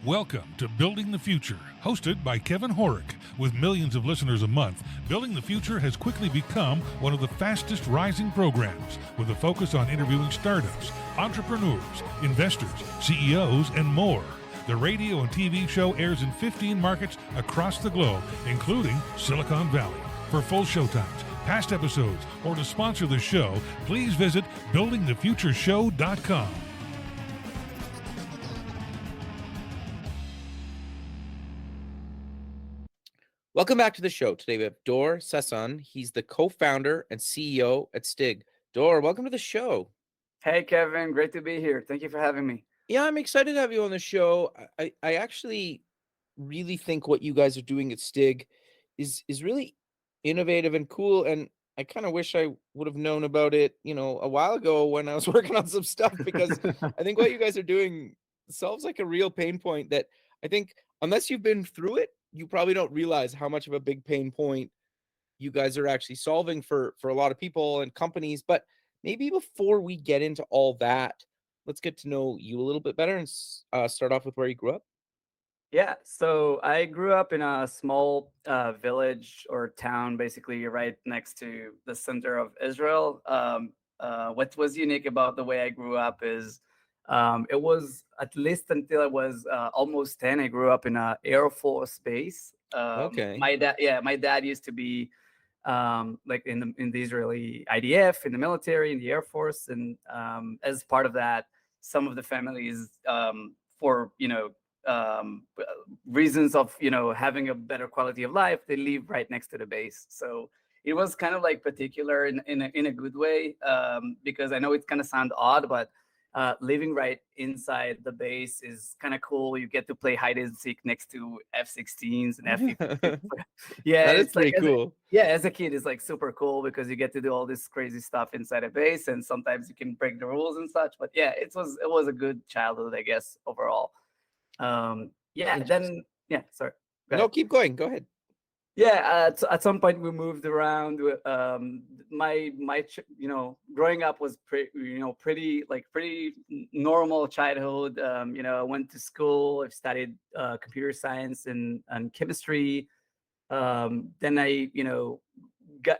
Welcome to Building the Future, hosted by Kevin Horick. With millions of listeners a month, Building the Future has quickly become one of the fastest rising programs, with a focus on interviewing startups, entrepreneurs, investors, CEOs, and more. The radio and TV show airs in 15 markets across the globe, including Silicon Valley. For full showtimes, past episodes, or to sponsor the show, please visit buildingthefutureshow.com. Welcome back to the show. Today we have Sasson. He's the co-founder and CEO at Stigg. Welcome to the show. Hey, Kevin. Great to be here. Thank you for having me. Yeah, I'm excited to have you on the show. I actually really think what you guys are doing at Stigg is really innovative and cool. And I kind of wish I would have known about it, a while ago when I was working on some stuff, because I think what you guys are doing solves like a real pain point that I think, unless you've been through it, you probably don't realize how much of a big pain point you guys are actually solving for a lot of people and companies. But maybe before we get into all that, let's get to know you a little bit better and start off with where you grew up. Yeah, so I grew up in a small village or town, basically right next to the center of Israel. What was unique about the way I grew up is it was, at least until I was almost 10, I grew up in an Air Force base. Okay. My dad used to be like in the Israeli IDF, in the military, in the Air Force, and as part of that, some of the families, for reasons of having a better quality of life, they live right next to the base. So it was kind of like particular in a good way, because I know it kind of sounds odd, but living right inside the base is kind of cool. You get to play hide and seek next to F-16s and F-15s. Yeah, that is it's pretty like, cool. as a kid, it's like super cool because you get to do all this crazy stuff inside a base, and sometimes you can break the rules and such. But yeah, it was a good childhood, I guess, overall. Sorry. No, keep going. Go ahead. Yeah, at some point we moved around. My growing up was pretty normal childhood. I went to school. I've studied computer science and chemistry. Then I got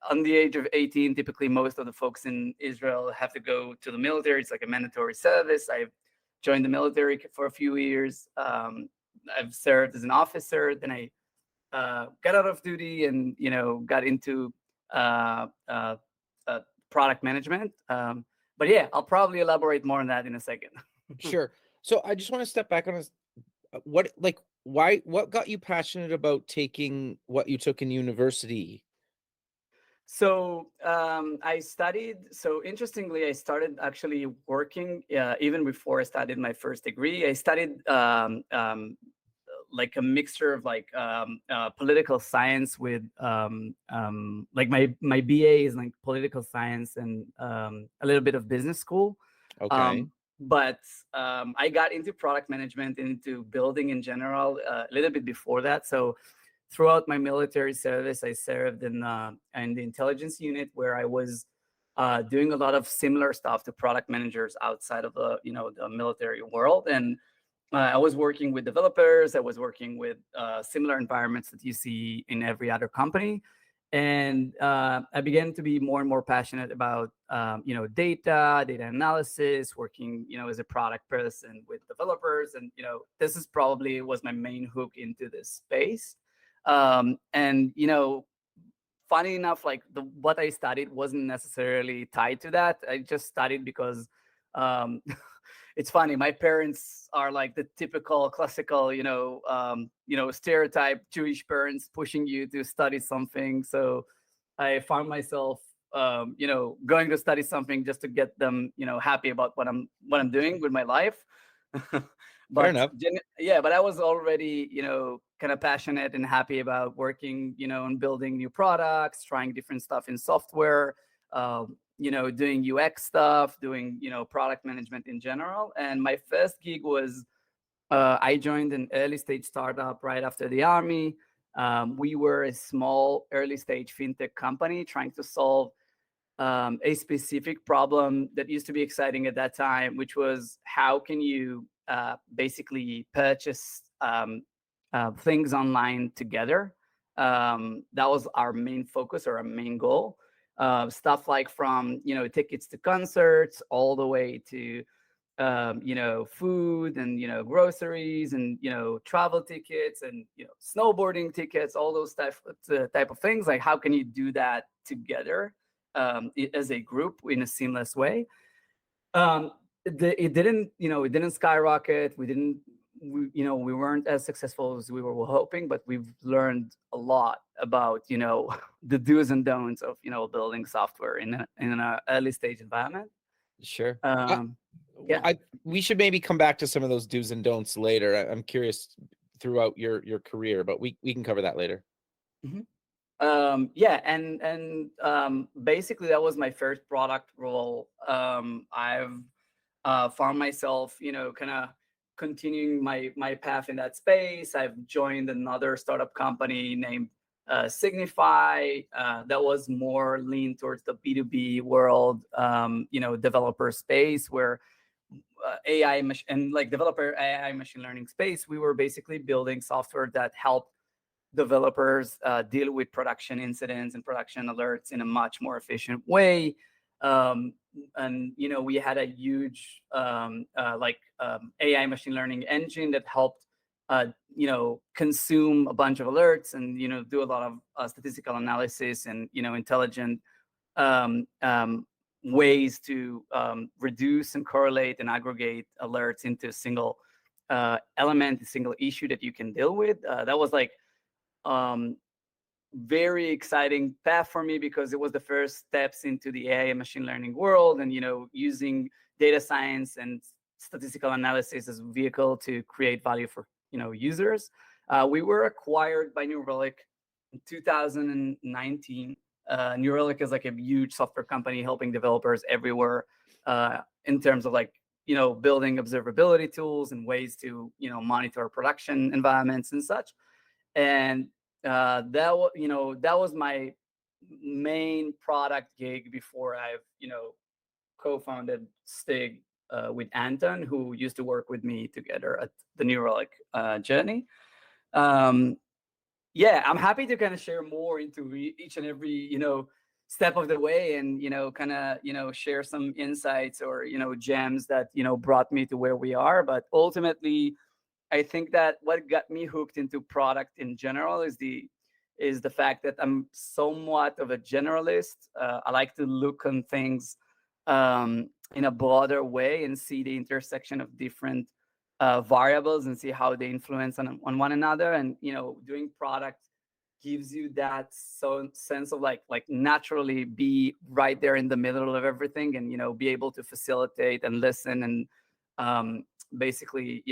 on the age of 18. Typically, most of the folks in Israel have to go to the military. It's like a mandatory service. I've joined the military for a few years. I've served as an officer. Then I got out of duty and got into product management. But yeah, I'll probably elaborate more on that in a second. Sure. So I just want to step back on this. What got you passionate about taking what you took in university? So I studied. So interestingly, I started actually working even before I started my first degree. I studied like a mixture of political science with like my BA is like political science and a little bit of business school. Okay. But I got into product management, into building in general, a little bit before that. So throughout my military service, I served in the intelligence unit, where I was doing a lot of similar stuff to product managers outside of the the military world. And I was working with developers. I was working with similar environments that you see in every other company. And I began to be more and more passionate about, data analysis, working, as a product person with developers. And, this is probably was my main hook into this space. And, funny enough, like what I studied wasn't necessarily tied to that. I just studied because it's funny. My parents are like the typical classical, stereotype Jewish parents pushing you to study something. So I found myself, going to study something just to get them, happy about what I'm doing with my life. Fair enough. But I was already, kind of passionate and happy about working, and building new products, trying different stuff in software. Doing UX stuff, doing, product management in general. And my first gig was I joined an early stage startup right after the army. We were a small early stage fintech company trying to solve a specific problem that used to be exciting at that time, which was how can you basically purchase things online together. That was our main focus or our main goal. Stuff like from tickets to concerts all the way to food and groceries and travel tickets and snowboarding tickets, all those type of things. Like, how can you do that together as a group in a seamless way? It didn't skyrocket. We weren't as successful as we were hoping, but we've learned a lot about the do's and don'ts of building software in an early stage environment. Sure. Yeah. We should maybe come back to some of those do's and don'ts later. I'm curious throughout your career, but we can cover that later. Yeah, and basically that was my first product role. I've found myself, kind of continuing my path in that space. I've joined another startup company named Signify that was more lean towards the B2B world, developer space where developer AI machine learning space. We were basically building software that helped developers deal with production incidents and production alerts in a much more efficient way. And we had a huge AI machine learning engine that helped consume a bunch of alerts and do a lot of statistical analysis and intelligent ways to reduce and correlate and aggregate alerts into a single element, a single issue that you can deal with. That was like very exciting path for me because it was the first steps into the AI and machine learning world, and using data science and statistical analysis as a vehicle to create value for users. We were acquired by New Relic in 2019. New Relic is like a huge software company helping developers everywhere in terms of building observability tools and ways to monitor production environments and such. And that was my main product gig before I've co-founded Stigg with Anton, who used to work with me together at the New Relic journey. Yeah, I'm happy to kind of share more into each and every step of the way, and kind of share some insights or gems that brought me to where we are. But ultimately, I think that what got me hooked into product in general is the fact that I'm somewhat of a generalist. I like to look on things in a broader way and see the intersection of different variables and see how they influence on one another. And doing product gives you that sense of like naturally be right there in the middle of everything, and be able to facilitate and listen and basically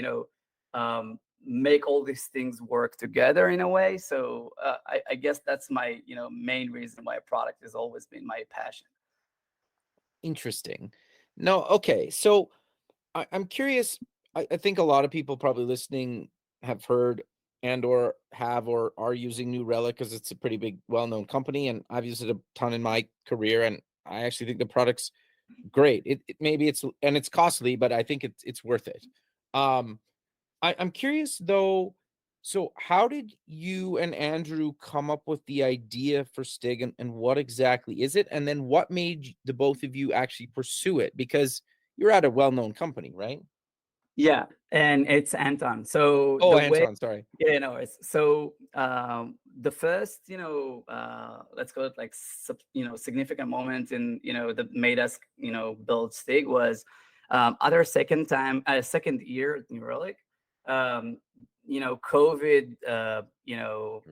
make all these things work together in a way. So I guess that's my main reason why product has always been my passion. Interesting. No, okay. So I'm curious. I think a lot of people probably listening have heard and or are using New Relic because it's a pretty big, well-known company, and I've used it a ton in my career, and I actually think the product's great. It maybe it's costly, but I think it's worth it. I'm curious though. So how did you and Andrew come up with the idea for Stigg, and what exactly is it? And then what made the both of you actually pursue it? Because you're at a well-known company, right? Yeah, and it's Anton. So Anton, sorry. Yeah, no, it's so the first, let's call it like significant moment in that made us build Stigg was other second year at New Relic. COVID, that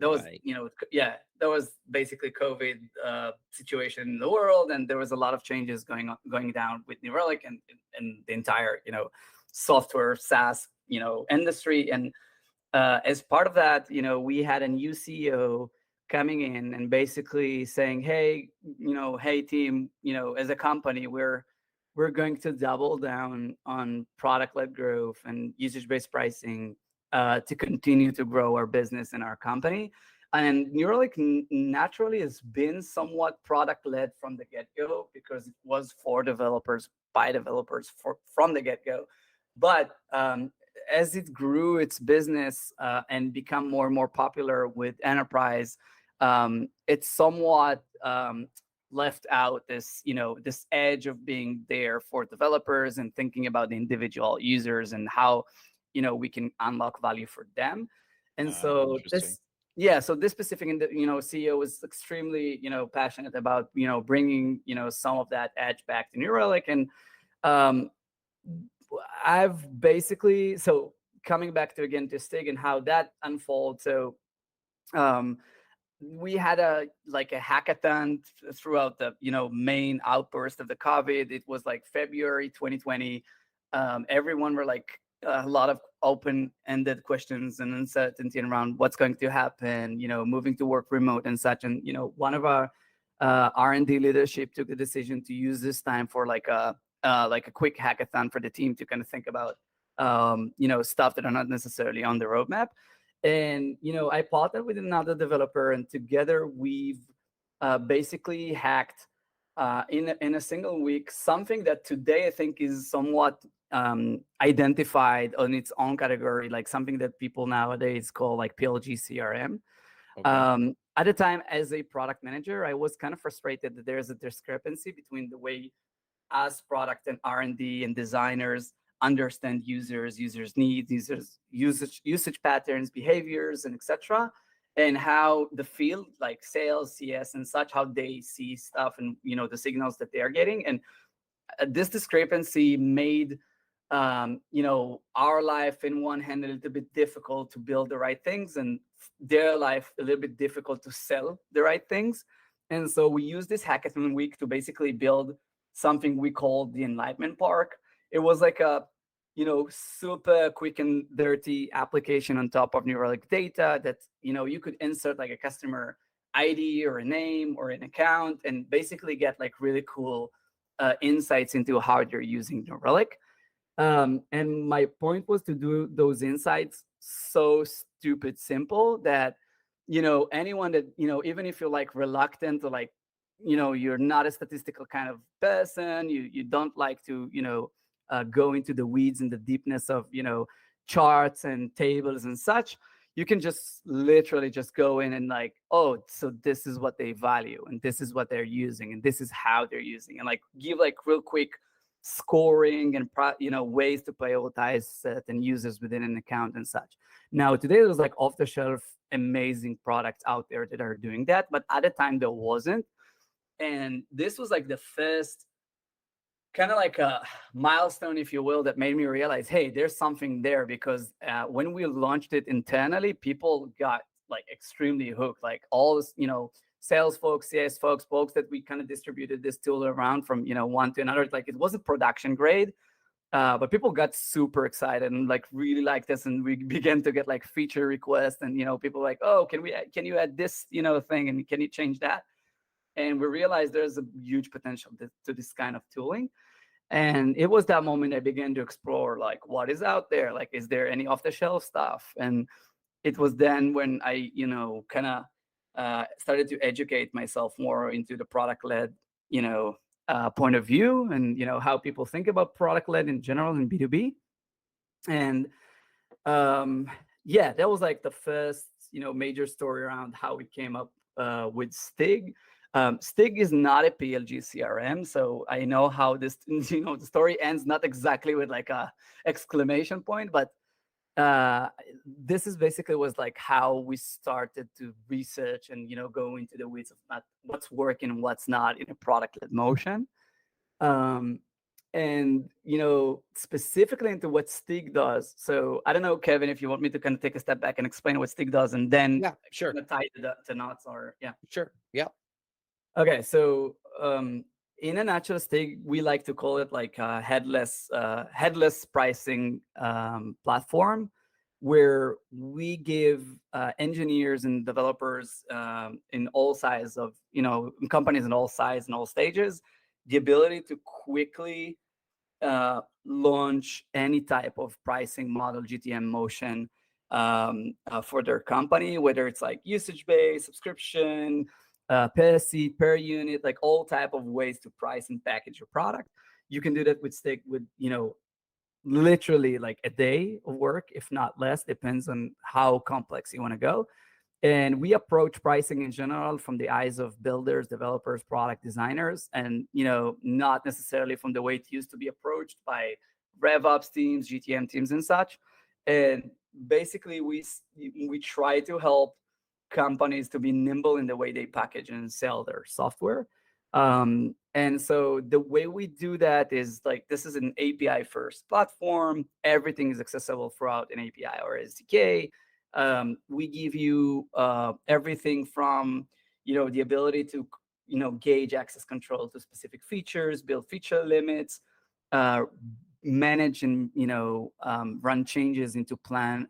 was Right. that was basically COVID situation in the world, and there was a lot of changes going down with New Relic and the entire software SaaS industry. And as part of that, we had a new CEO coming in and basically saying, hey team, as a company, we're going to double down on product-led growth and usage-based pricing to continue to grow our business and our company. And Neuralink naturally has been somewhat product led from the get-go because it was for developers by developers from the get-go. But as it grew its business and become more and more popular with enterprise, it's somewhat left out this, this edge of being there for developers and thinking about the individual users and how, we can unlock value for them. And so so this specific, CEO is extremely, passionate about, bringing, some of that edge back to New Relic. And I've basically, so coming back to again to Stigg and how that unfolds. So we had a hackathon throughout the main outburst of the COVID. It was like February 2020. Everyone were like a lot of open-ended questions and uncertainty around what's going to happen, moving to work remote and such. And one of our R&D leadership took the decision to use this time for like a quick hackathon for the team to kind of think about stuff that are not necessarily on the roadmap. And I partnered with another developer, and together we've basically hacked in a single week something that today I think is somewhat identified on its own category, like something that people nowadays call like PLG CRM. Okay. At the time, as a product manager, I was kind of frustrated that there's a discrepancy between the way us product and R&D and designers understand users needs, usage patterns, behaviors, and etc., and how the field, like sales, CS, and such, how they see stuff and the signals that they are getting. And this discrepancy made our life in one hand a little bit difficult to build the right things, and their life a little bit difficult to sell the right things. And so we used this hackathon week to basically build something we called the Enlightenment Park. It was like a super quick and dirty application on top of New Relic data that you could insert like a customer ID or a name or an account and basically get like really cool insights into how they're using New Relic. And my point was to do those insights so stupid simple that anyone that even if you're like reluctant to like you're not a statistical kind of person, you don't like to go into the weeds and the deepness of charts and tables and such, you can just literally just go in and like, oh, so this is what they value and this is what they're using and this is how they're using, and like give like real quick scoring and ways to prioritize certain users within an account and such. Now today there's like off the shelf amazing products out there that are doing that, but at the time there wasn't. And this was like the first kind of like a milestone, if you will, that made me realize, hey, there's something there. Because when we launched it internally, people got like extremely hooked, like all this, sales folks, CS folks that we kind of distributed this tool around from, one to another. Like it wasn't production grade, but people got super excited and like really liked this. And we began to get like feature requests and, people like, oh, can you add this, thing? And can you change that? And we realized there's a huge potential to this kind of tooling. And it was that moment I began to explore, like, what is out there? Like, is there any off-the-shelf stuff? And it was then when I, kind of started to educate myself more into the product-led, point of view and, how people think about product-led in general in B2B. And that was like the first, major story around how we came up with Stigg. Stigg is not a PLG CRM, so I know how this, the story ends not exactly with like a exclamation point, but this is basically was like how we started to research and go into the weeds of what's working and what's not in a product-led motion. And specifically into what Stigg does. So I don't know, Kevin, if you want me to kind of take a step back and explain what Stigg does, and then sure, tie to knots, or sure, yeah. Okay, so in a nutshell, Stigg, we like to call it like a headless pricing platform, where we give engineers and developers in all size of companies in all size and all stages the ability to quickly launch any type of pricing model, GTM motion, for their company, whether it's like usage-based, subscription, per seat, per unit, like all type of ways to price and package your product. You can do that with Stigg with, literally like a day of work, if not less, depends on how complex you want to go. And we approach pricing in general from the eyes of builders, developers, product designers, and not necessarily from the way it used to be approached by RevOps teams, GTM teams, and such. And basically, we try to help companies to be nimble in the way they package and sell their software. And so the way we do that is like, this is an API first platform. Everything is accessible throughout an API or SDK. We give you everything from, the ability to, gauge access control to specific features, build feature limits, manage and, run changes into plan,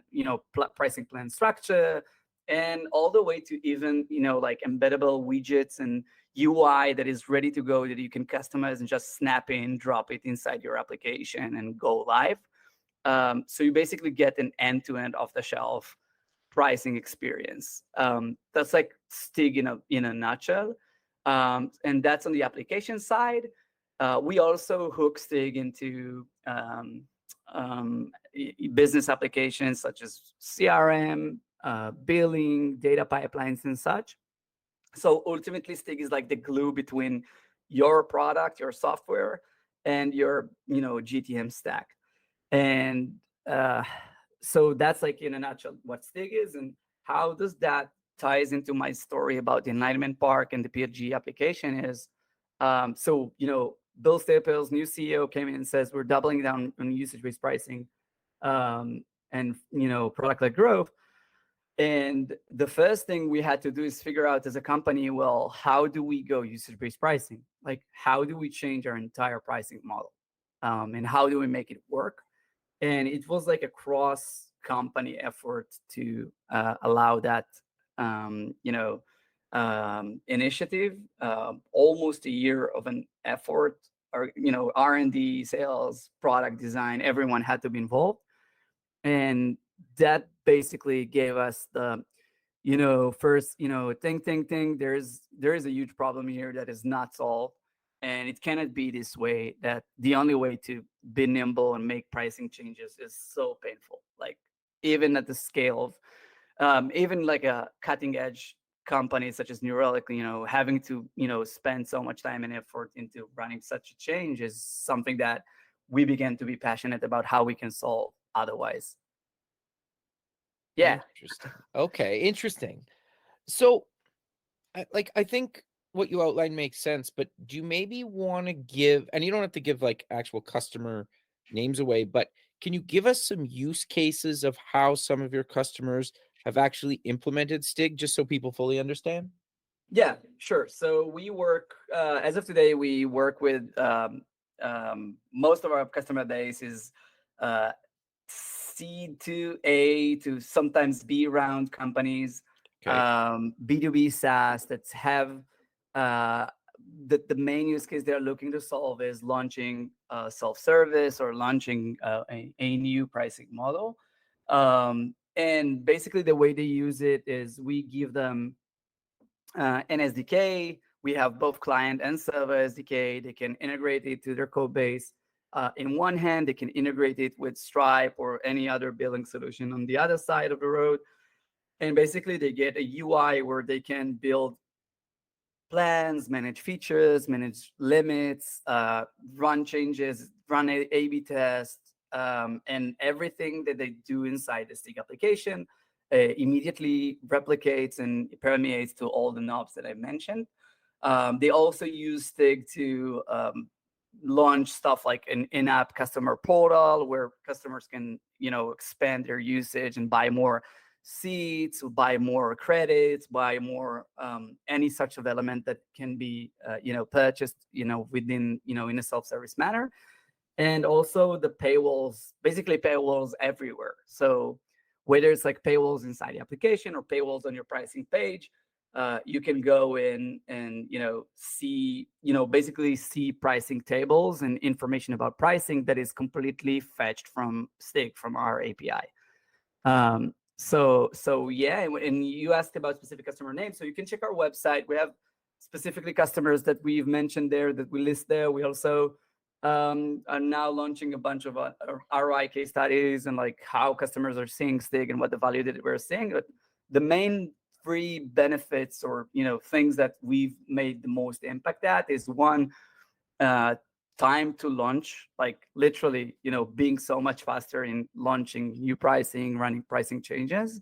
pricing plan structure, and all the way to even, like embeddable widgets and UI that is ready to go that you can customize and just snap in, drop it inside your application and go live. So you basically get an end-to-end off-the-shelf pricing experience. That's like Stigg in a nutshell. And that's on the application side. We also hook Stigg into business applications such as CRM, billing, data pipelines, and such. So ultimately, Stigg is like the glue between your product, your software, and your GTM stack. And so that's like in a nutshell what Stigg is, and how does that ties into my story about the Enlightenment Park and the PLG application is, so Bill Staples, new CEO, came in and says we're doubling down on usage-based pricing, and product-led growth. And the first thing we had to do is figure out as a company, well, how do we go usage-based pricing? Like, how do we change our entire pricing model? And how do we make it work? And it was like a cross-company effort to allow that, initiative. Almost a year of an effort, or R&D, sales, product design, everyone had to be involved. And that basically gave us the, first, think. There is a huge problem here that is not solved, and it cannot be this way. That the only way to be nimble and make pricing changes is so painful. Like, even at the scale of, even like a cutting edge company such as New Relic, having to, spend so much time and effort into running such a change is something that we began to be passionate about how we can solve otherwise. Yeah. Interesting. Okay, interesting. So, I think what you outlined makes sense, but do you maybe want to give, and you don't have to give like actual customer names away, but can you give us some use cases of how some of your customers have actually implemented Stigg, just so people fully understand? Yeah, sure. So we work, as of today, we work with most of our customer base is seed to A to sometimes B round companies, Okay. B2B SaaS that have the main use case they're looking to solve is launching self-service or launching a new pricing model. And basically the way they use it is we give them an SDK. We have both client and server SDK. They can integrate it to their code base. In one hand, they can integrate it with Stripe or any other billing solution on the other side of the road. And basically, they get a UI where they can build plans, manage features, manage limits, run changes, run A/B tests, and everything that they do inside the Stigg application immediately replicates and permeates to all the knobs that I mentioned. They also use Stigg to launch stuff like an in-app customer portal where customers can, expand their usage and buy more seats, buy more credits, buy more any such of element that can be, purchased, within, in a self-service manner. And also the paywalls, basically paywalls everywhere. So whether it's like paywalls inside the application or paywalls on your pricing page, you can go in and see basically see pricing tables and information about pricing that is completely fetched from Stigg, from our API. So yeah, and you asked about specific customer names, so you can check our website. We have specifically customers that we've mentioned there that we list there. We also are now launching a bunch of ROI case studies and like how customers are seeing Stigg and what the value that we're seeing. But the main three benefits or things that we've made the most impact at is one, time to launch, like literally being so much faster in launching new pricing, running pricing changes,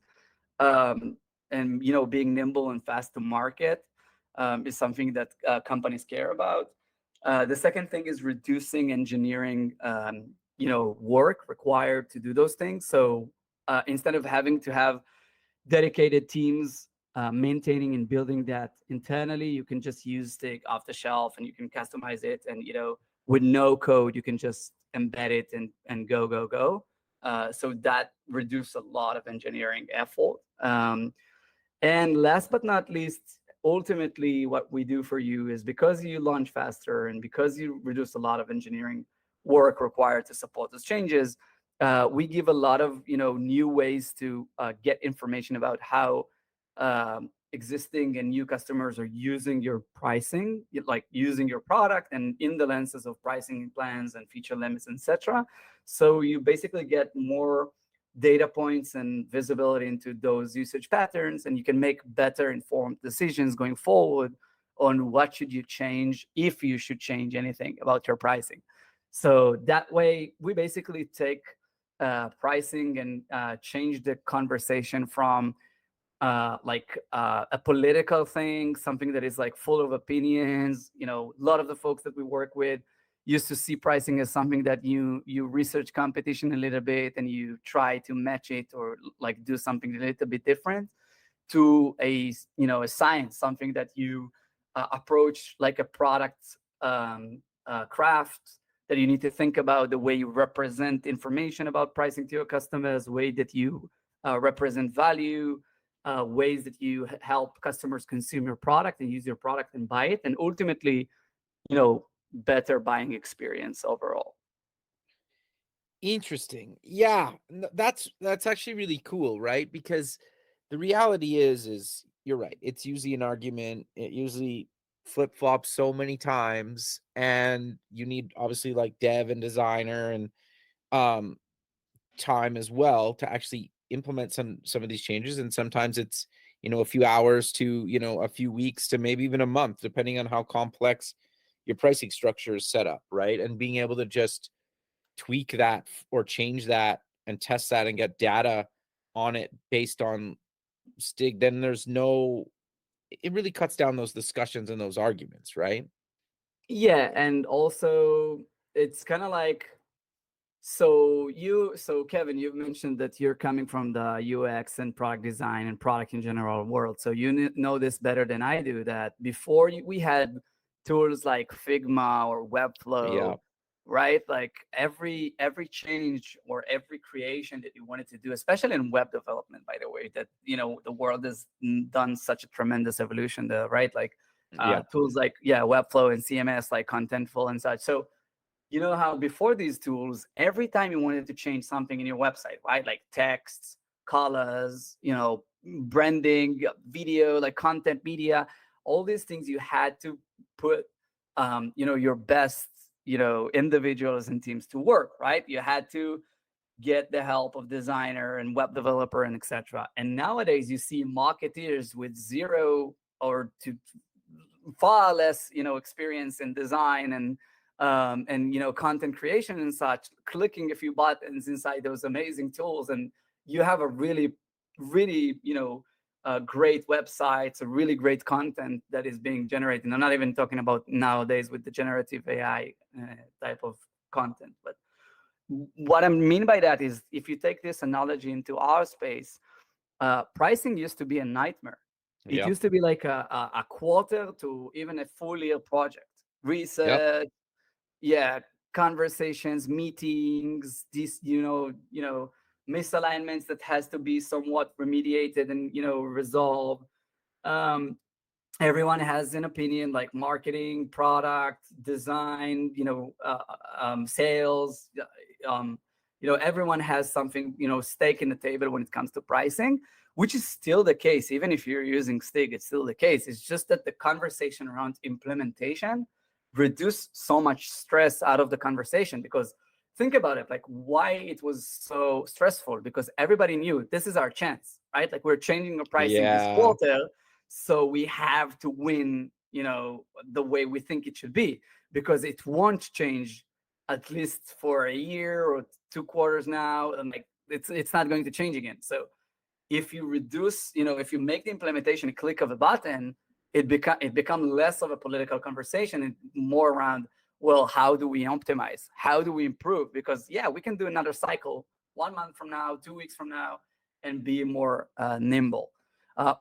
um, and being nimble and fast to market, is something that companies care about. The second thing is reducing engineering work required to do those things. So instead of having to have dedicated teams maintaining and building that internally, you can just use Stigg off the shelf and you can customize it, and with no code you can just embed it and go. So that reduced a lot of engineering effort. And last but not least, ultimately what we do for you is, because you launch faster and because you reduce a lot of engineering work required to support those changes, we give a lot of new ways to get information about how existing and new customers are using your pricing, like using your product, and in the lenses of pricing plans and feature limits, etc. So you basically get more data points and visibility into those usage patterns, and you can make better informed decisions going forward on what should you change, if you should change anything about your pricing. So that way we basically take pricing and change the conversation from a political thing, something that is like full of opinions. A lot of the folks that we work with used to see pricing as something that you research competition a little bit and you try to match it or like do something a little bit different, to a science, something that you approach like a product craft, that you need to think about the way you represent information about pricing to your customers, way that you represent value, ways that you help customers consume your product and use your product and buy it, and ultimately, better buying experience overall. Interesting. Yeah, that's actually really cool, right? Because the reality is you're right. It's usually an argument. It usually flip flops so many times, and you need obviously like dev and designer and time as well to actually implement some of these changes. And sometimes it's a few hours to a few weeks to maybe even a month, depending on how complex your pricing structure is set up, right? And being able to just tweak that or change that and test that and get data on it based on Stigg, then it really cuts down those discussions and those arguments, right? Yeah, and also it's kind of like, so Kevin, you've mentioned that you're coming from the UX and product design and product in general world. So you know this better than I do, that before we had tools like Figma or Webflow, Yeah. right? Like every change or every creation that you wanted to do, especially in web development, by the way, that the world has done such a tremendous evolution there, right? Like Yeah. tools like Webflow and CMS like Contentful and such. So you know how before these tools, every time you wanted to change something in your website, right? Like texts, colors, branding, video, like content media, all these things, you had to put, your best, individuals and teams to work, right? You had to get the help of designer and web developer and etc. And nowadays you see marketeers with zero or to far less, experience in design and content creation and such, clicking a few buttons inside those amazing tools, and you have a really great websites, a really great content that is being generated. I'm not even talking about nowadays with the generative AI type of content, but what I mean by that is, if you take this analogy into our space, pricing used to be a nightmare. It used to be like a quarter to even a full year project. Research, conversations, meetings, these misalignments that has to be somewhat remediated and resolved. Everyone has an opinion, like marketing, product, design, sales, everyone has something, stake in the table when it comes to pricing, which is still the case. Even if you're using Stigg, it's still the case. It's just that the conversation around implementation reduce so much stress out of the conversation. Because think about it, like why it was so stressful, because everybody knew this is our chance, right? Like we're changing our pricing this quarter, so we have to win, the way we think it should be, because it won't change at least for a year or 2 quarters now, and like it's not going to change again. So if you reduce, if you make the implementation a click of a button, it become less of a political conversation and more around, well, how do we optimize? How do we improve? Because we can do another cycle 1 month from now, 2 weeks from now, and be more nimble.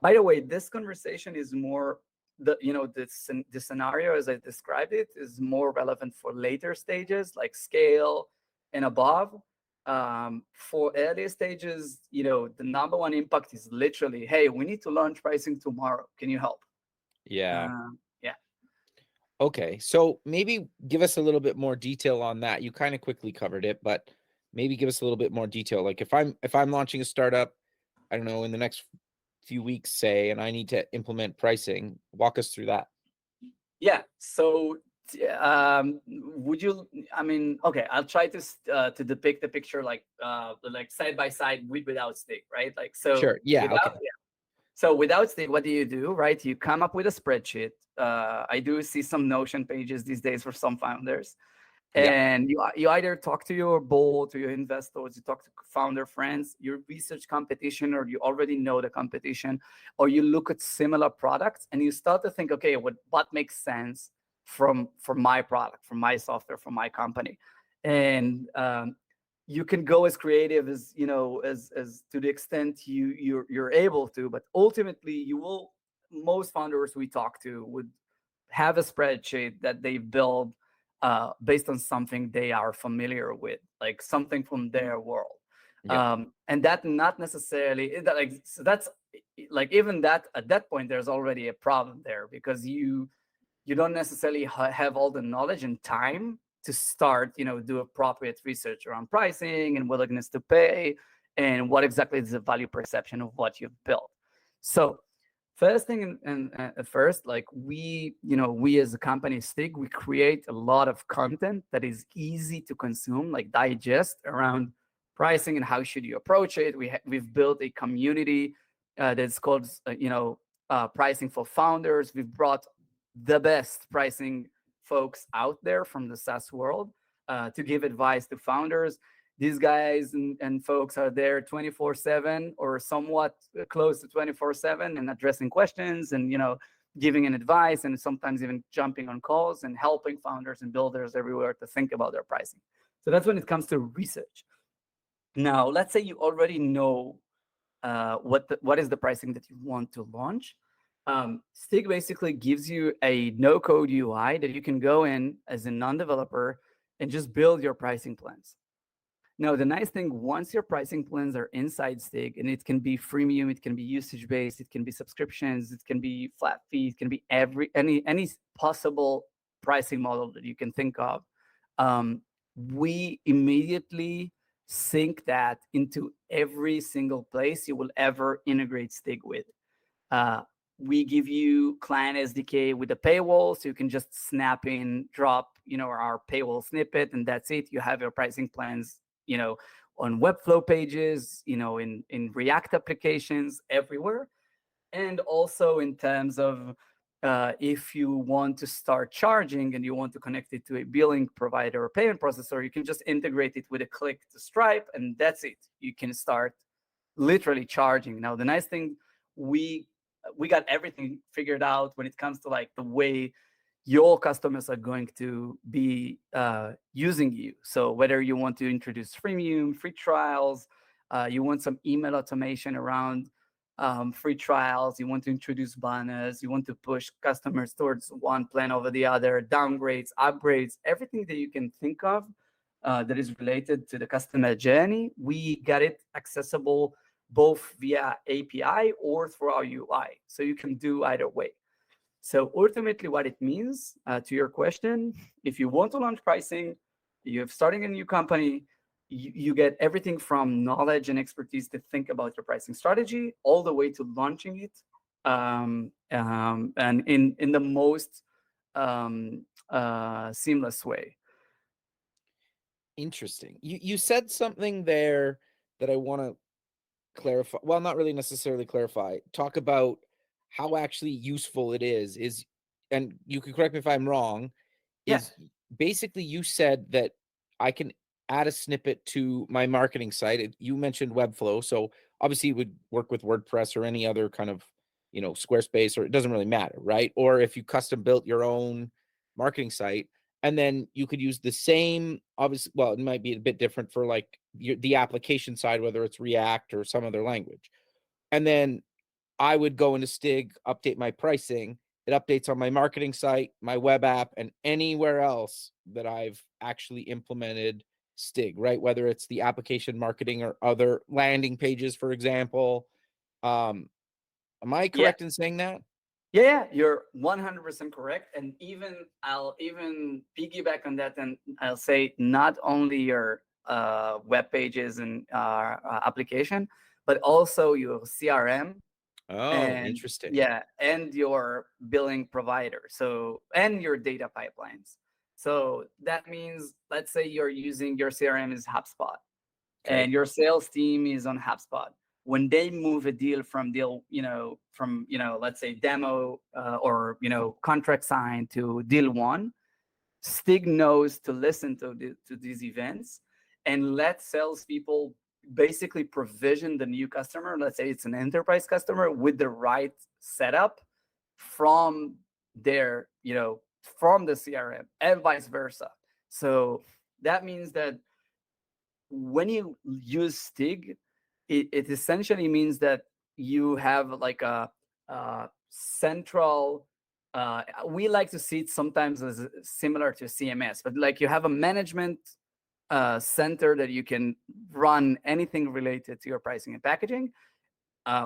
By the way, this conversation is more the scenario as I described it is more relevant for later stages like scale and above. For early stages, the number one impact is literally, hey, we need to launch pricing tomorrow. Can you help? Yeah. Yeah. Okay. So maybe give us a little bit more detail on that. You kind of quickly covered it, but maybe give us a little bit more detail. Like if I'm launching a startup, I don't know, in the next few weeks, say, and I need to implement pricing, walk us through that. Yeah. So would you, okay, I'll try to depict the picture like side by side without Stigg, right? Like, so Sure. Yeah. without, Okay. So without Stigg, what do, right? You come up with a spreadsheet. I do see some Notion pages these days for some founders. And you either talk to your board, to your investors, you talk to founder friends, you research competition, or you already know the competition, or you look at similar products and you start to think, okay, what makes sense for my product, from my software, from my company. And you can go as creative as as to the extent you're able to, but ultimately most founders we talk to would have a spreadsheet that they build based on something they are familiar with, like something from their world. And that not necessarily so that's like, even that at that point there's already a problem there, because you don't necessarily have all the knowledge and time to start do appropriate research around pricing and willingness to pay and what exactly is the value perception of what you've built. So first thing, and at first, like we as a company, Stigg, we create a lot of content that is easy to consume, like digest, around pricing and how should you approach it. We've built a community that's called Pricing for Founders. We've brought the best pricing folks out there from the SaaS world to give advice to founders. These guys and folks are there 24/7 or somewhat close to 24/7 and addressing questions and, giving an advice, and sometimes even jumping on calls and helping founders and builders everywhere to think about their pricing. So that's when it comes to research. Now, let's say you already know what is the pricing that you want to launch. Stigg basically gives you a no-code UI that you can go in as a non-developer and just build your pricing plans. Now, the nice thing, once your pricing plans are inside Stigg, and it can be freemium, it can be usage-based, it can be subscriptions, it can be flat fee, it can be any possible pricing model that you can think of, we immediately sync that into every single place you will ever integrate Stigg with. We give you client SDK with a paywall, so you can just snap in, drop, our paywall snippet, and that's it. You have your pricing plans, on Webflow pages, in React applications, everywhere. And also in terms of if you want to start charging and you want to connect it to a billing provider or payment processor, you can just integrate it with a click to Stripe, and that's it. You can start literally charging. Now, the nice thing, we got everything figured out when it comes to like the way your customers are going to be using you. So whether you want to introduce freemium, free trials, you want some email automation around free trials, you want to introduce banners, you want to push customers towards one plan over the other, downgrades, upgrades, everything that you can think of that is related to the customer journey, we got it accessible both via API or through our UI. So you can do either way. So ultimately what it means, to your question, if you want to launch pricing, you're starting a new company, you get everything from knowledge and expertise to think about your pricing strategy all the way to launching it, and in the most seamless way. Interesting. You said something there that I want to clarify. Well, not really necessarily clarify. Talk about how actually useful it is, and you can correct me if I'm wrong, Yeah. is basically you said that I can add a snippet to my marketing site. You mentioned Webflow, so obviously it would work with WordPress or any other kind of, Squarespace, or it doesn't really matter, right? Or if you custom built your own marketing site, and then you could use the same, obviously, well, it might be a bit different for like the application side, whether it's React or some other language. And then I would go into Stigg, update my pricing. It updates on my marketing site, my web app, and anywhere else that I've actually implemented Stigg, right? Whether it's the application marketing or other landing pages, for example. Am I correct in saying that? Yeah, you're 100% correct. And I'll even piggyback on that, and I'll say not only your web pages and application, but also your CRM, Oh, and interesting. yeah, and your billing provider. So, and your data pipelines. So that means, let's say your CRM is HubSpot, Okay. and your sales team is on HubSpot. When they move a deal from let's say demo, or contract signed to deal one, Stig knows to listen to these events and let salespeople basically provision the new customer. Let's say it's an enterprise customer with the right setup from their, from the CRM, and vice versa. So that means that when you use Stig, it essentially means that you have like a central. We like to see it sometimes as similar to CMS, but like you have a management center that you can run anything related to your pricing and packaging,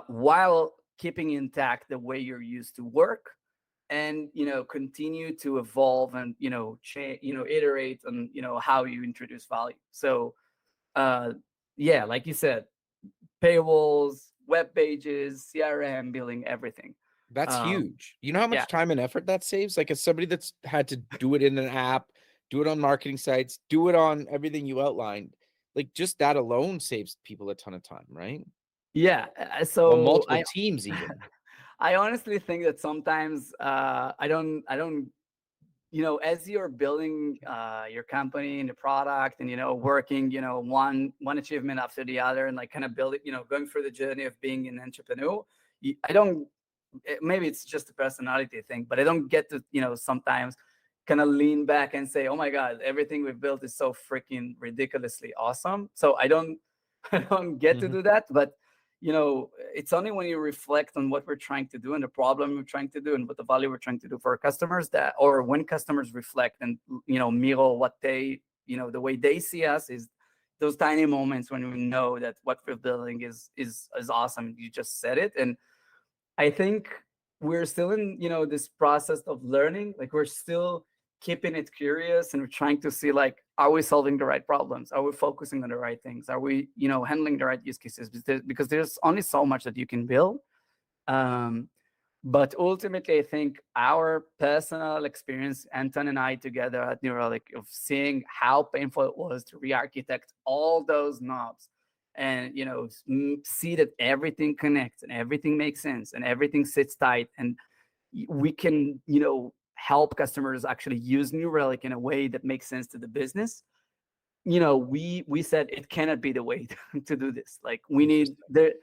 while keeping intact the way you're used to work, and continue to evolve and change, iterate on how you introduce value. So yeah, like you said, paywalls, web pages, CRM, billing, everything. That's Um, huge. You know how yeah, much time and effort that saves? Like, as somebody that's had to do it in an app, do it on marketing sites, do it on everything you outlined, like just that alone saves people a ton of time, right? yeah. Well, So multiple teams even. I honestly think that sometimes I don't as you're building your company and the product, and working one achievement after the other, and like kind of build it, going through the journey of being an entrepreneur, I don't, maybe it's just a personality thing, but I don't get to sometimes kind of lean back and say, oh my god, everything we've built is so freaking ridiculously awesome. So I don't I don't get to do that. But it's only when you reflect on what we're trying to do and the problem we're trying to do and what the value we're trying to do for our customers, that, or when customers reflect and mirror what they, the way they see us, is those tiny moments when we know that what we're building is awesome. You just said it. And I think we're still in this process of learning. Like, we're still keeping it curious, and we're trying to see, like, are we solving the right problems? Are we focusing on the right things? Are we handling the right use cases? Because there's only so much that you can build. But ultimately, I think our personal experience, Anton and I together at Neuralink, of seeing how painful it was to re-architect all those knobs, and see that everything connects and everything makes sense and everything sits tight, and we can help customers actually use New Relic in a way that makes sense to the business. We said it cannot be the way to do this. Like, we need the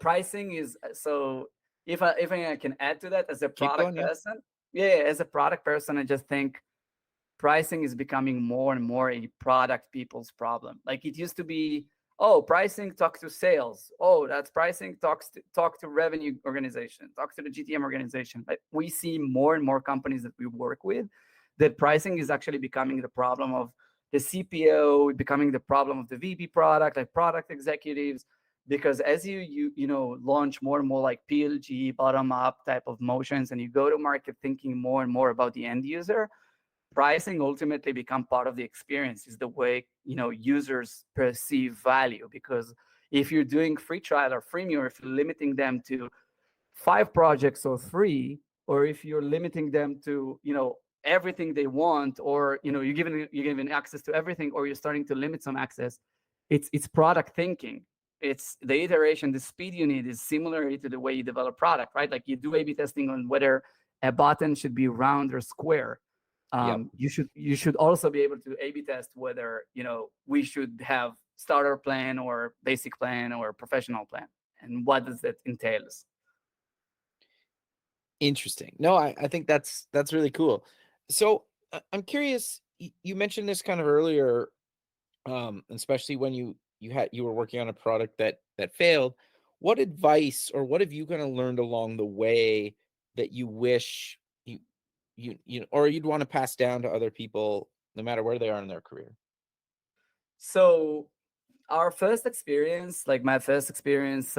pricing is. So if I can add to that, as a Keep product going, yeah. person, yeah, as a product person, I just think pricing is becoming more and more a product people's problem. Like, it used to be, oh, pricing talks to sales. Oh, that's pricing talk to revenue organization, talks to the GTM organization. But we see more and more companies that we work with that pricing is actually becoming the problem of the CPO, becoming the problem of the VP product, like product executives. Because as you launch more and more like PLG, bottom up type of motions, and you go to market thinking more and more about the end user, pricing ultimately become part of the experience, is the way, users perceive value. Because if you're doing free trial or freemium, or if you're limiting them to 5 projects or 3, or if you're limiting them to, everything they want, or, you're giving access to everything, or you're starting to limit some access, it's product thinking. It's the iteration, the speed you need is similar to the way you develop product, right? Like you do A/B testing on whether a button should be round or square. Yep. You should also be able to A/B test whether we should have starter plan or basic plan or professional plan, and what does that entails. Interesting. No, I think that's really cool. So I'm curious. You mentioned this kind of earlier, especially when you were working on a product that failed. What advice or what have you kind of learned along the way that you wish or you'd want to pass down to other people, no matter where they are in their career? So our first experience, like my first experience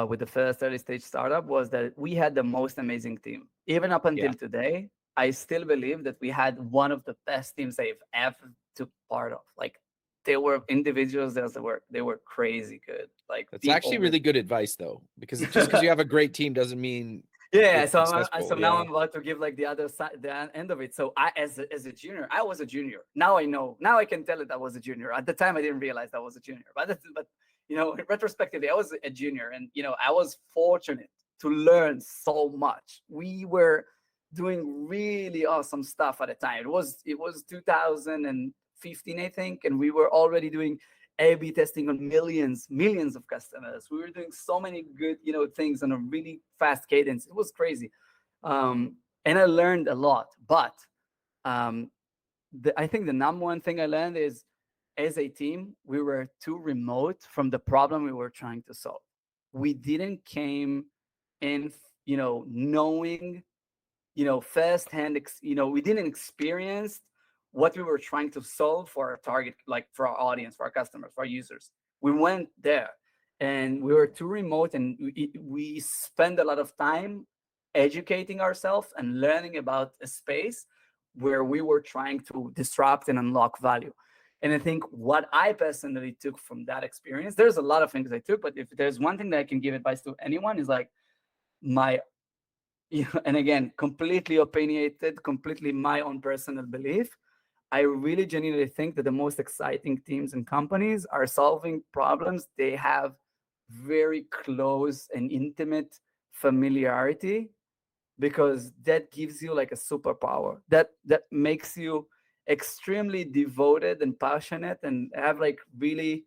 with the first early stage startup, was that we had the most amazing team. Even up until today, I still believe that we had one of the best teams I've ever took part of. Like they were individuals that they were crazy good. Like That's actually really good advice, though, because just because you have a great team doesn't mean yeah. it's So successful. now I'm about to give like the other side, the end of it. So as a junior, I was a junior. Now I know. Now I can tell it I was a junior. At the time, I didn't realize I was a junior. But retrospectively, I was a junior, and I was fortunate to learn so much. We were doing really awesome stuff at the time. It was 2015, I think, and we were already doing A/B testing on millions of customers. We were doing so many good, things on a really fast cadence. It was crazy, and I learned a lot. But I think the number one thing I learned is, as a team, we were too remote from the problem we were trying to solve. We didn't came in, knowing, firsthand, we didn't experience what we were trying to solve for our target, like for our audience, for our customers, for our users. We went there and we were too remote, and we spend a lot of time educating ourselves and learning about a space where we were trying to disrupt and unlock value. And I think what I personally took from that experience, there's a lot of things I took, but if there's one thing that I can give advice to anyone, is like and again, completely opinionated, completely my own personal belief. I really genuinely think that the most exciting teams and companies are solving problems they have very close and intimate familiarity, because that gives you like a superpower that makes you extremely devoted and passionate, and have like really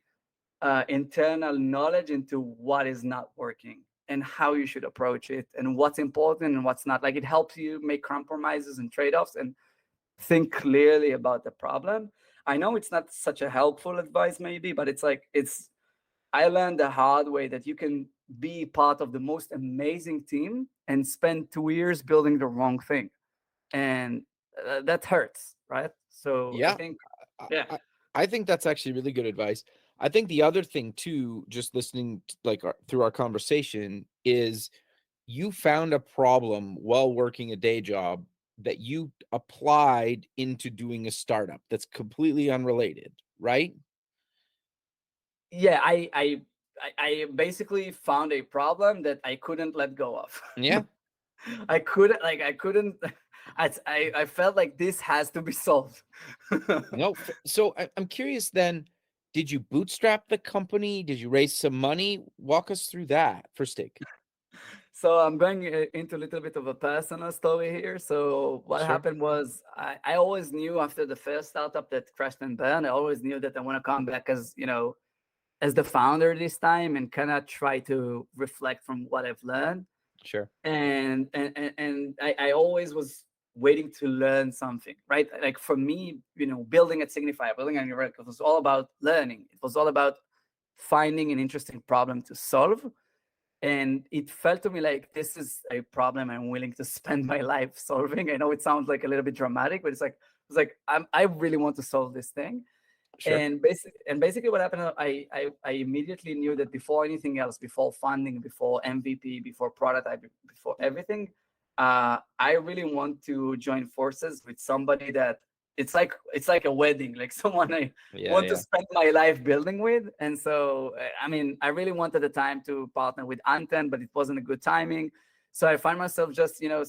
internal knowledge into what is not working and how you should approach it and what's important and what's not. Like it helps you make compromises and trade-offs and think clearly about the problem. I know it's not such a helpful advice maybe, but I learned the hard way that you can be part of the most amazing team and spend 2 years building the wrong thing. And that hurts, right? So I think, I think that's actually really good advice. I think the other thing too, just listening to, through our conversation, is you found a problem while working a day job that you applied into doing a startup that's completely unrelated, right? Yeah, I basically found a problem that I couldn't let go of. Yeah. I couldn't. I felt like this has to be solved. No. So I'm curious then, did you bootstrap the company? Did you raise some money? Walk us through that for Stigg. So I'm going into a little bit of a personal story here. So what happened was, I always knew after the first startup that crashed and burned, I always knew that I want to come back as, as the founder this time, and kind of try to reflect from what I've learned. Sure. And I always was waiting to learn something, right? Like for me, building at Signify, building on your record, it was all about learning. It was all about finding an interesting problem to solve. And it felt to me like this is a problem I'm willing to spend my life solving. I know it sounds like a little bit dramatic, but it's like I really want to solve this thing. Sure. And basically what happened, I immediately knew that before anything else, before funding, before MVP, before prototype, before everything, I really want to join forces with somebody that it's like a wedding, like someone I want to spend my life building with. And so, I mean, I really wanted the time to partner with Anten, but it wasn't a good timing. So I find myself just, I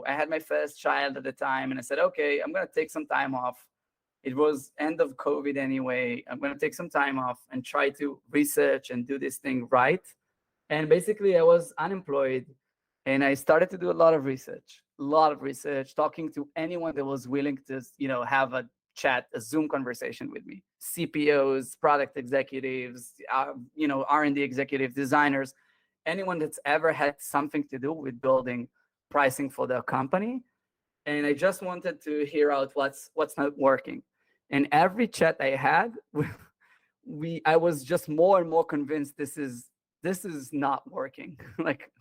had my first child at the time, and I said, okay, I'm gonna take some time off. It was end of COVID anyway. I'm gonna take some time off and try to research and do this thing right. And basically, I was unemployed, and I started to do a lot of research, talking to anyone that was willing to, have a chat, a Zoom conversation with me. CPOs, product executives, R&D executives, designers, anyone that's ever had something to do with building pricing for their company. And I just wanted to hear out what's not working. And every chat I had, I was just more and more convinced this is not working. Like,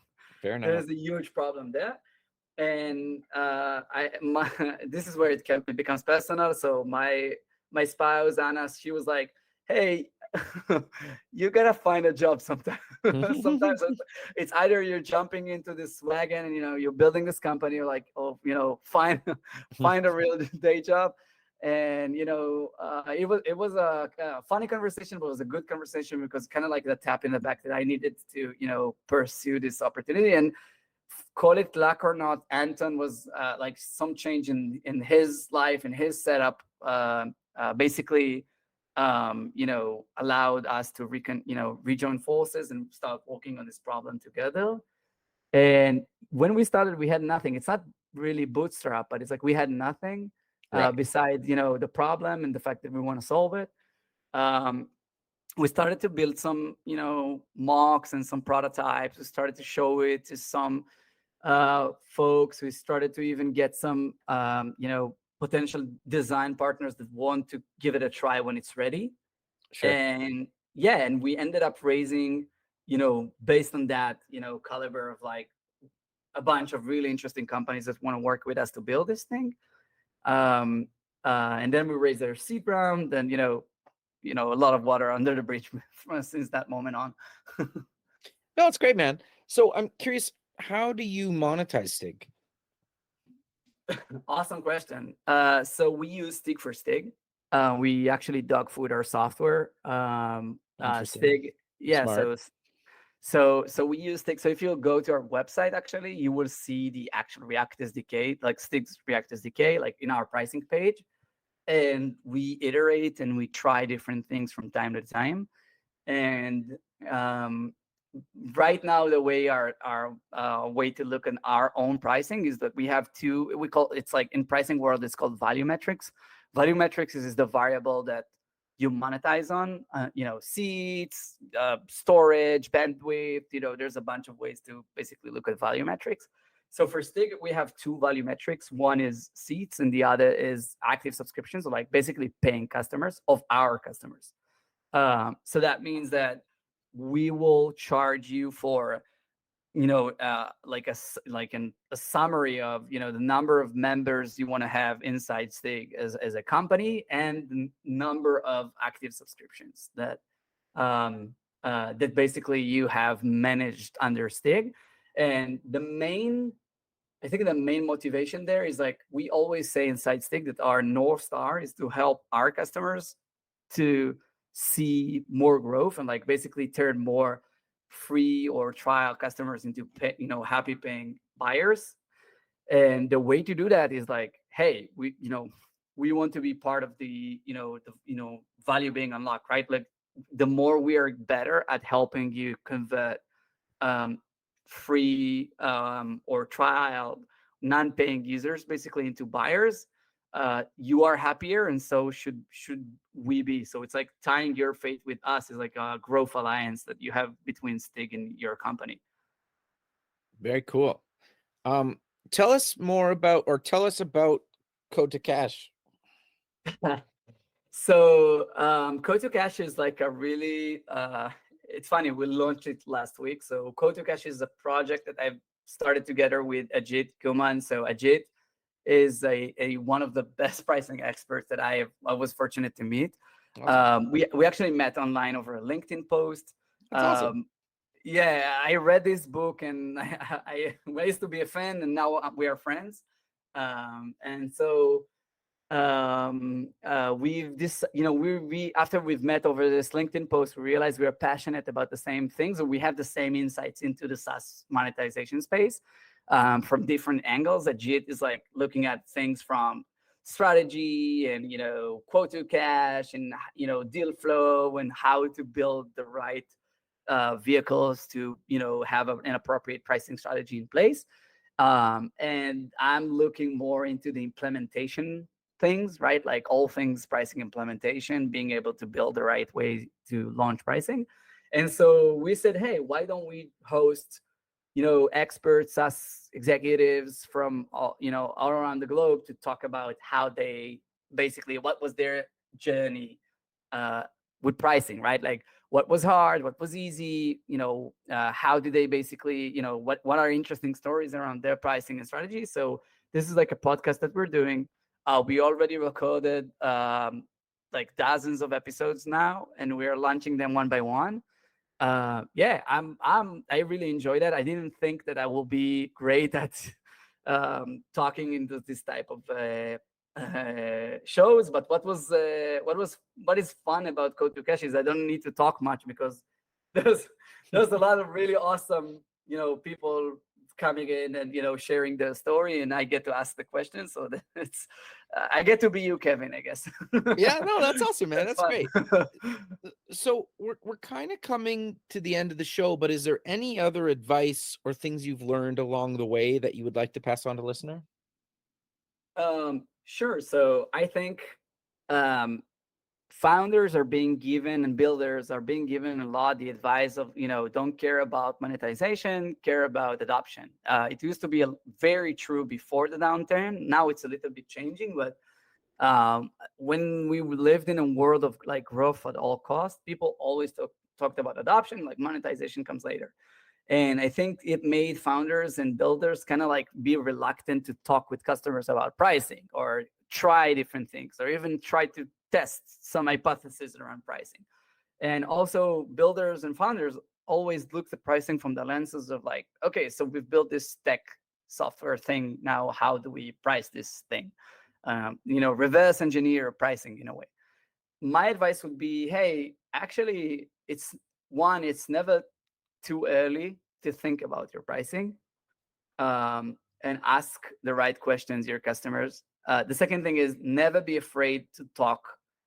Fair enough. there's a huge problem there. And this is where it becomes personal. So my spouse Anna, she was like, "Hey, you gotta find a job sometime." Sometimes it's either you're jumping into this wagon and you're building this company, you're like, oh, find a real day job. And it was a funny conversation, but it was a good conversation, because kind of like the tap in the back that I needed to pursue this opportunity. And call it luck or not, Anton was like some change in his life and his setup, basically allowed us to rejoin forces and start working on this problem together. And when we started, we had nothing. It's not really bootstrap, but it's like we had nothing besides the problem and the fact that we want to solve it. We started to build some mocks and some prototypes. We started to show it to some folks. We started to even get some potential design partners that want to give it a try when it's ready. Sure. And we ended up raising, based on that, caliber of like a bunch of really interesting companies that want to work with us to build this thing. And then we raised our seed round, and a lot of water under the bridge since that moment on. No, it's great, man. So I'm curious, how do you monetize Stigg? Awesome question. So we use Stigg for Stigg. We actually dog food our software. Stigg, yeah. Smart. So we use Stigg. So if you go to our website, actually, you will see the actual React SDK, like Stigg's React SDK, like in our pricing page. And we iterate and we try different things from time to time. And right now, the way our way to look at our own pricing is that we have two. It's like in pricing world, it's called value metrics. Value metrics is the variable that you monetize on. Seats, storage, bandwidth. There's a bunch of ways to basically look at value metrics. So for Stigg, we have two value metrics. One is seats, and the other is active subscriptions, so like basically paying customers of our customers. So that means that we will charge you for, like a summary of, the number of members you want to have inside Stigg as a company, and the number of active subscriptions that that basically you have managed under Stigg. And I think the main motivation there is, like, we always say inside Stigg that our North Star is to help our customers to see more growth and like basically turn more free or trial customers into happy paying buyers. And the way to do that is like, hey, we want to be part of the value being unlocked, right? Like, the more we are better at helping you convert free or trial non-paying users basically into buyers, you are happier, and so should we be. So it's like tying your faith with us is like a growth alliance that you have between Stigg and your company. Very cool. Tell us about Code to Cash. So Code to Cash is like a really it's funny, we launched it last week. So Code to Cash is a project that I've started together with Ajit Kuman. So Ajit is a one of the best pricing experts that I was fortunate to meet. Awesome. We actually met online over a LinkedIn post. That's awesome. Yeah, I read this book, and I used to be a fan, and now we are friends. And so we've this we after we've met over this LinkedIn post, we realized we are passionate about the same things, and we have the same insights into the SaaS monetization space, from different angles. Ajit is like looking at things from strategy and quote to cash and deal flow and how to build the right vehicles to have an appropriate pricing strategy in place. And I'm looking more into the implementation things, right? Like all things pricing implementation, being able to build the right way to launch pricing. And so we said, hey, why don't we host experts, us executives from all around the globe to talk about how they basically, what was their journey uh, with pricing, right? Like what was hard, what was easy, how do they basically, what are interesting stories around their pricing and strategy. So this is like a podcast that we're doing. We already recorded like dozens of episodes now, and we are launching them one by one. Yeah, I really enjoy that. I didn't think that I will be great at talking into this type of shows, but what is fun about Code to Cash is I don't need to talk much, because there's there's a lot of really awesome people coming in and sharing their story, and I get to ask the questions. So it's I get to be you, Kevin, I guess. Yeah, no, that's awesome, man. That's fun. great. So we're kind of coming to the end of the show, but is there any other advice or things you've learned along the way that you would like to pass on to listener? Sure. So I think founders are being given and builders are being given a lot the advice of don't care about monetization, care about adoption. It used to be very true before the downturn. Now it's a little bit changing, but when we lived in a world of like growth at all costs, people always talked about adoption, like monetization comes later. And I think it made founders and builders kind of like be reluctant to talk with customers about pricing or try different things or even try to test some hypotheses around pricing. And also builders and founders always look at pricing from the lenses of like, okay, so we've built this tech software thing. Now, how do we price this thing? Reverse engineer pricing in a way. My advice would be, hey, actually, it's never too early to think about your pricing, and ask the right questions to your customers. The second thing is never be afraid to talk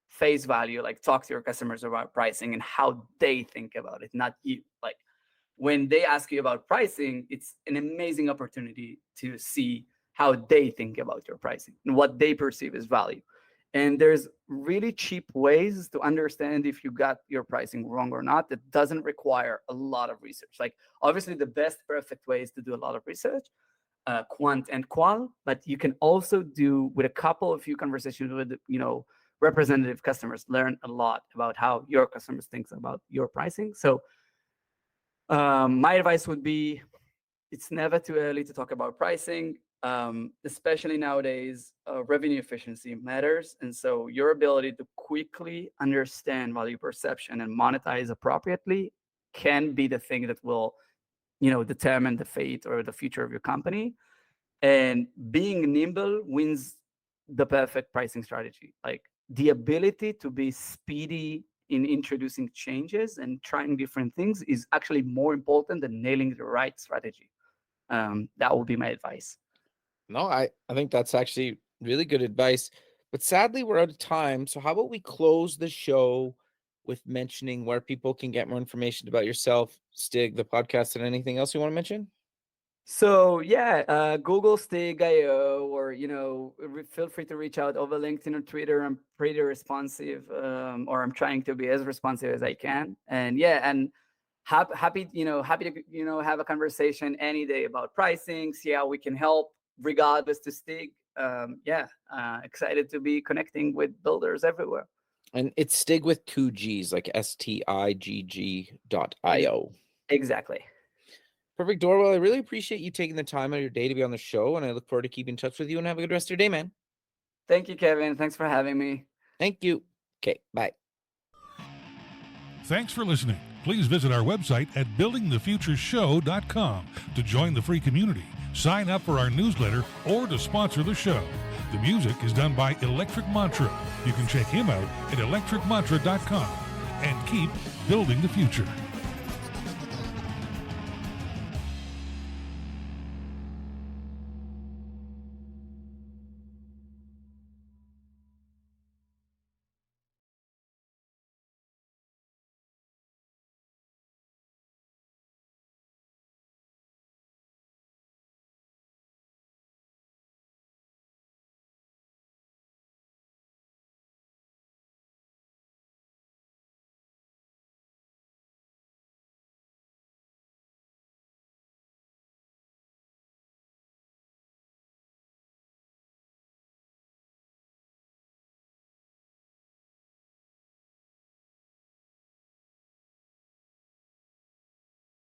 face value, like talk to your customers about pricing and how they think about it, not you. Like when they ask you about pricing, it's an amazing opportunity to see how they think about your pricing and what they perceive as value. And there's really cheap ways to understand if you got your pricing wrong or not. That doesn't require a lot of research. Like obviously the best perfect way is to do a lot of research, quant and qual, but you can also do with a couple of few conversations with representative customers, learn a lot about how your customers think about your pricing. So my advice would be, it's never too early to talk about pricing, especially nowadays. Revenue efficiency matters. And so your ability to quickly understand value perception and monetize appropriately can be the thing that will, determine the fate or the future of your company. And being nimble wins the perfect pricing strategy. Like the ability to be speedy in introducing changes and trying different things is actually more important than nailing the right strategy. That would be my advice. No, I think that's actually really good advice. But sadly, we're out of time. So how about we close the show with mentioning where people can get more information about yourself, Stigg, the podcast, and anything else you want to mention? So yeah, Google Stigg.io, or feel free to reach out over LinkedIn or Twitter. I'm pretty responsive, or I'm trying to be as responsive as I can. And yeah, and happy to have a conversation any day about pricing, see how we can help, regardless to Stigg. Excited to be connecting with builders everywhere. And it's Stigg with 2 G's, like STIGG.io. Exactly. Perfect, Dorwell. I really appreciate you taking the time out of your day to be on the show, and I look forward to keeping in touch with you, and have a good rest of your day, man. Thank you, Kevin. Thanks for having me. Thank you. Okay, bye. Thanks for listening. Please visit our website at buildingthefutureshow.com to join the free community, sign up for our newsletter, or to sponsor the show. The music is done by Electric Mantra. You can check him out at electricmantra.com and keep building the future.